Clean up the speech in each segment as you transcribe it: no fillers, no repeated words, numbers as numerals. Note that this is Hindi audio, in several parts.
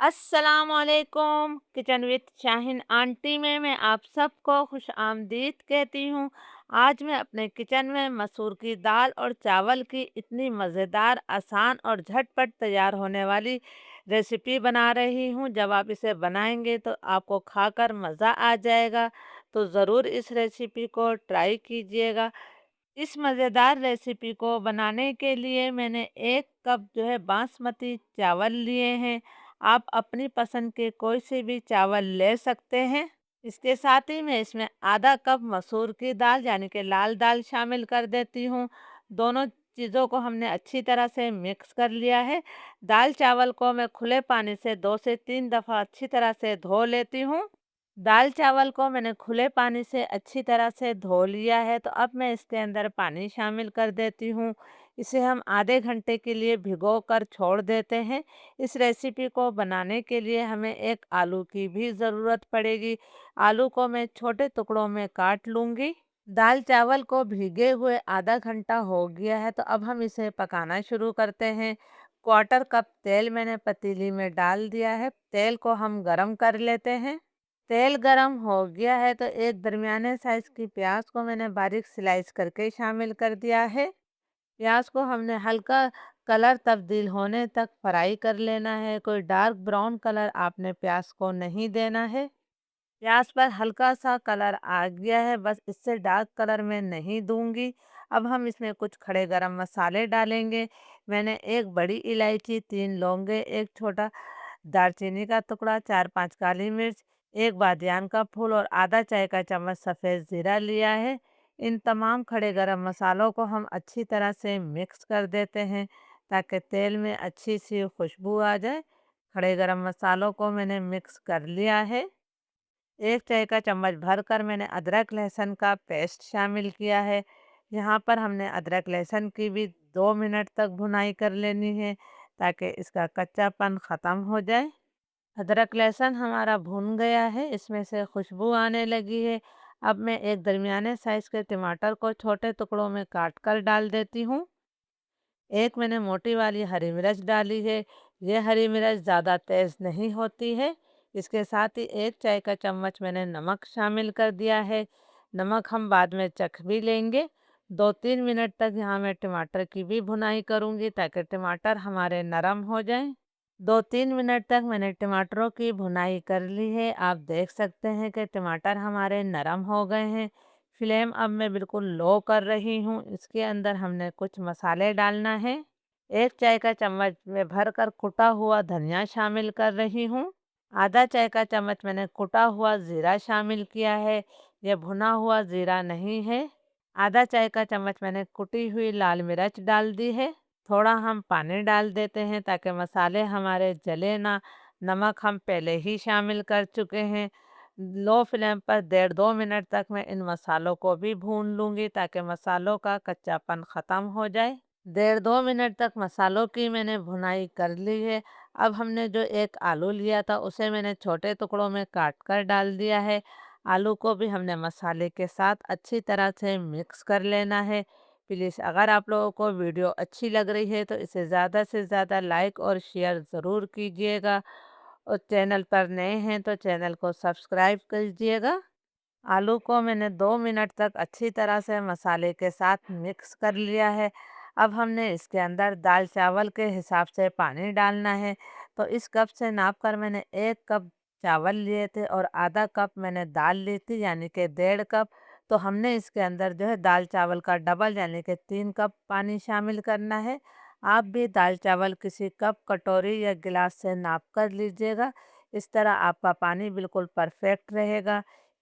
अस्सलामुअलैकुम। किचन विद शाहीन आंटी में मैं आप सबको खुश आमदीद कहती हूँ। आज मैं अपने किचन में मसूर की दाल और चावल की इतनी मज़ेदार, आसान और झटपट तैयार होने वाली रेसिपी बना रही हूँ। जब आप इसे बनाएंगे तो आपको खाकर मज़ा आ जाएगा। तो ज़रूर इस रेसिपी को ट्राई कीजिएगा। इस मज़ेदार रेसिपी को बनाने के लिए मैंने 1 कप जो है बासमती चावल लिए हैं। आप अपनी पसंद के कोई से भी चावल ले सकते हैं। इसके साथ ही मैं इसमें आधा कप मसूर की दाल यानी कि लाल दाल शामिल कर देती हूँ। दोनों चीज़ों को हमने अच्छी तरह से मिक्स कर लिया है। दाल चावल को मैं खुले पानी से 2 से 3 दफ़ा अच्छी तरह से धो लेती हूँ। दाल चावल को मैंने खुले पानी से अच्छी तरह से धो लिया है, तो अब मैं इसके अंदर पानी शामिल कर देती हूँ। इसे हम आधे घंटे के लिए भिगो कर छोड़ देते हैं। इस रेसिपी को बनाने के लिए हमें एक आलू की भी ज़रूरत पड़ेगी। आलू को मैं छोटे टुकड़ों में काट लूँगी। दाल चावल को भीगे हुए आधा घंटा हो गया है, तो अब हम इसे पकाना शुरू करते हैं। क्वार्टर कप तेल मैंने पतीली में डाल दिया है। तेल को हम गरम कर लेते हैं। तेल गरम हो गया है तो एक दरमियाने साइज़ की प्याज को मैंने बारीक स्लाइस करके शामिल कर दिया है। प्याज को हमने हल्का कलर तब्दील होने तक फ्राई कर लेना है। कोई डार्क ब्राउन कलर आपने प्याज को नहीं देना है। प्याज पर हल्का सा कलर आ गया है, बस इससे डार्क कलर मैं नहीं दूंगी। अब हम इसमें कुछ खड़े गरम मसाले डालेंगे। मैंने एक बड़ी इलायची, 3 लौंगे, एक छोटा दालचीनी का टुकड़ा, 4-5 काली मिर्च, एक बादियान का फूल और आधा चाय का चम्मच सफ़ेद ज़ीरा लिया है। इन तमाम खड़े गरम मसालों को हम अच्छी तरह से मिक्स कर देते हैं ताकि तेल में अच्छी सी खुशबू आ जाए। खड़े गरम मसालों को मैंने मिक्स कर लिया है। 1 चाय का चम्मच भरकर मैंने अदरक लहसुन का पेस्ट शामिल किया है। यहाँ पर हमने अदरक लहसुन की भी 2 मिनट तक भुनाई कर लेनी है ताकि इसका कच्चापन ख़त्म हो जाए। अदरक लहसुन हमारा भुन गया है, इसमें से खुशबू आने लगी है। अब मैं एक दरमियाने साइज़ के टमाटर को छोटे टुकड़ों में काट कर डाल देती हूँ। एक मैंने मोटी वाली हरी मिर्च डाली है। ये हरी मिर्च ज़्यादा तेज़ नहीं होती है। इसके साथ ही 1 चाय का चम्मच मैंने नमक शामिल कर दिया है। नमक हम बाद में चख भी लेंगे। 2-3 मिनट तक यहाँ मैं टमाटर की भी भुनाई करूँगी ताकि टमाटर हमारे नरम हो जाएं। 2-3 मिनट तक मैंने टमाटरों की भुनाई कर ली है। आप देख सकते हैं कि टमाटर हमारे नरम हो गए हैं। फ्लेम अब मैं बिल्कुल लो कर रही हूँ। इसके अंदर हमने कुछ मसाले डालना है। 1 चाय का चम्मच में भरकर कुटा हुआ धनिया शामिल कर रही हूँ। आधा चाय का चम्मच मैंने कुटा हुआ ज़ीरा शामिल किया है। यह भुना हुआ ज़ीरा नहीं है। आधा चाय का चम्मच मैंने कुटी हुई लाल मिर्च डाल दी है। थोड़ा हम पानी डाल देते हैं ताकि मसाले हमारे जले ना। नमक हम पहले ही शामिल कर चुके हैं। लो फ्लेम पर 1.5-2 मिनट तक मैं इन मसालों को भी भून लूँगी ताकि मसालों का कच्चापन ख़त्म हो जाए। 1.5-2 मिनट तक मसालों की मैंने भुनाई कर ली है। अब हमने जो एक आलू लिया था उसे मैंने छोटे टुकड़ों में काट कर डाल दिया है। आलू को भी हमने मसाले के साथ अच्छी तरह से मिक्स कर लेना है। प्लीज़ अगर आप लोगों को वीडियो अच्छी लग रही है तो इसे ज़्यादा से ज़्यादा लाइक और शेयर ज़रूर कीजिएगा। और चैनल पर नए हैं तो चैनल को सब्सक्राइब कीजिएगा। आलू को मैंने 2 मिनट तक अच्छी तरह से मसाले के साथ मिक्स कर लिया है। अब हमने इसके अंदर दाल चावल के हिसाब से पानी डालना है। तो इस कप से नाप कर मैंने 1 कप चावल लिए थे और आधा कप मैंने दाल ली थी यानी कि 1.5 कप। तो हमने इसके अंदर जो है दाल चावल का डबल यानी कि 3 कप पानी शामिल करना है। आप भी दाल चावल किसी कप, कटोरी या गिलास से नाप कर लीजिएगा। इस तरह आपका पानी बिल्कुल परफेक्ट रहेगा।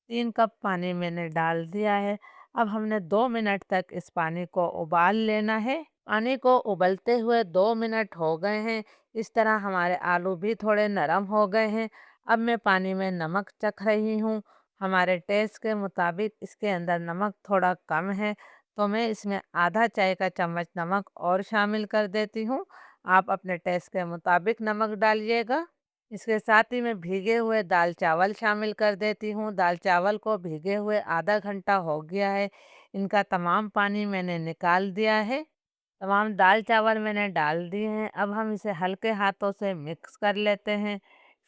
3 कप पानी मैंने डाल दिया है। अब हमने 2 मिनट तक इस पानी को उबाल लेना है। पानी को उबलते हुए 2 मिनट हो गए हैं। इस तरह हमारे आलू भी थोड़े नरम हो गए हैं। अब मैं पानी में नमक चख रही हूँ। हमारे टेस्ट के मुताबिक इसके अंदर नमक थोड़ा कम है, तो मैं इसमें आधा चाय का चम्मच नमक और शामिल कर देती हूँ। आप अपने टेस्ट के मुताबिक नमक डालिएगा। इसके साथ ही मैं भीगे हुए दाल चावल शामिल कर देती हूँ। दाल चावल को भीगे हुए आधा घंटा हो गया है। इनका तमाम पानी मैंने निकाल दिया है। तमाम दाल चावल मैंने डाल दिए हैं। अब हम इसे हल्के हाथों से मिक्स कर लेते हैं।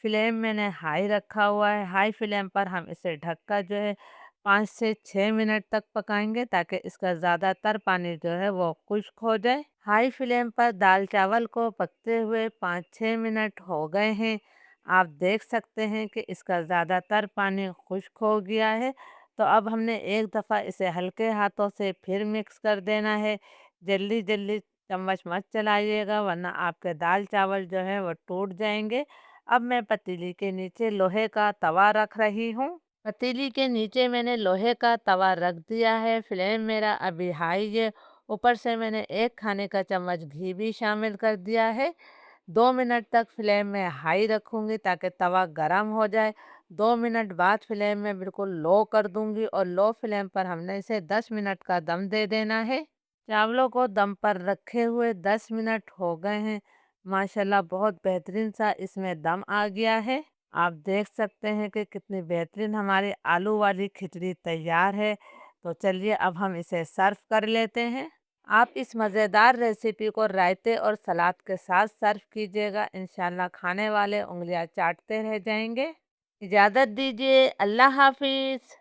फ्लेम मैंने हाई रखा हुआ है। हाई फ्लेम पर हम इसे ढककर जो है 5 से 6 मिनट तक पकाएंगे, ताकि इसका ज़्यादातर पानी जो है वो खुश्क हो जाए। हाई फ्लेम पर दाल चावल को पकते हुए 5-6 मिनट हो गए हैं। आप देख सकते हैं कि इसका ज़्यादातर पानी खुश्क हो गया है। तो अब हमने एक दफ़ा इसे हल्के हाथों से फिर मिक्स कर देना है। जल्दी जल्दी चम्मच मत चलाइएगा, वरना आपके दाल चावल जो है वो टूट जाएंगे। अब मैं पतीली के नीचे लोहे का तवा रख रही हूँ। पतीली के नीचे मैंने लोहे का तवा रख दिया है। फ्लेम मेरा अभी हाई है। ऊपर से मैंने 1 खाने का चम्मच घी भी शामिल कर दिया है। 2 मिनट तक फ्लेम में हाई रखूँगी, ताकि तवा गरम हो जाए। 2 मिनट बाद फ्लेम में बिल्कुल लो कर दूँगी, और लो फ्लेम पर हमने इसे 10 मिनट का दम दे देना है। चावलों को दम पर रखे हुए 10 मिनट हो गए हैं। माशाल्लाह बहुत बेहतरीन सा इसमें दम आ गया है। आप देख सकते हैं कि कितनी बेहतरीन हमारी आलू वाली खिचड़ी तैयार है। तो चलिए अब हम इसे सर्व कर लेते हैं। आप इस मज़ेदार रेसिपी को रायते और सलाद के साथ सर्व कीजिएगा। इंशाल्लाह खाने वाले उँगलियां चाटते रह जाएंगे। इजाज़त दीजिए। अल्लाह हाफिज़।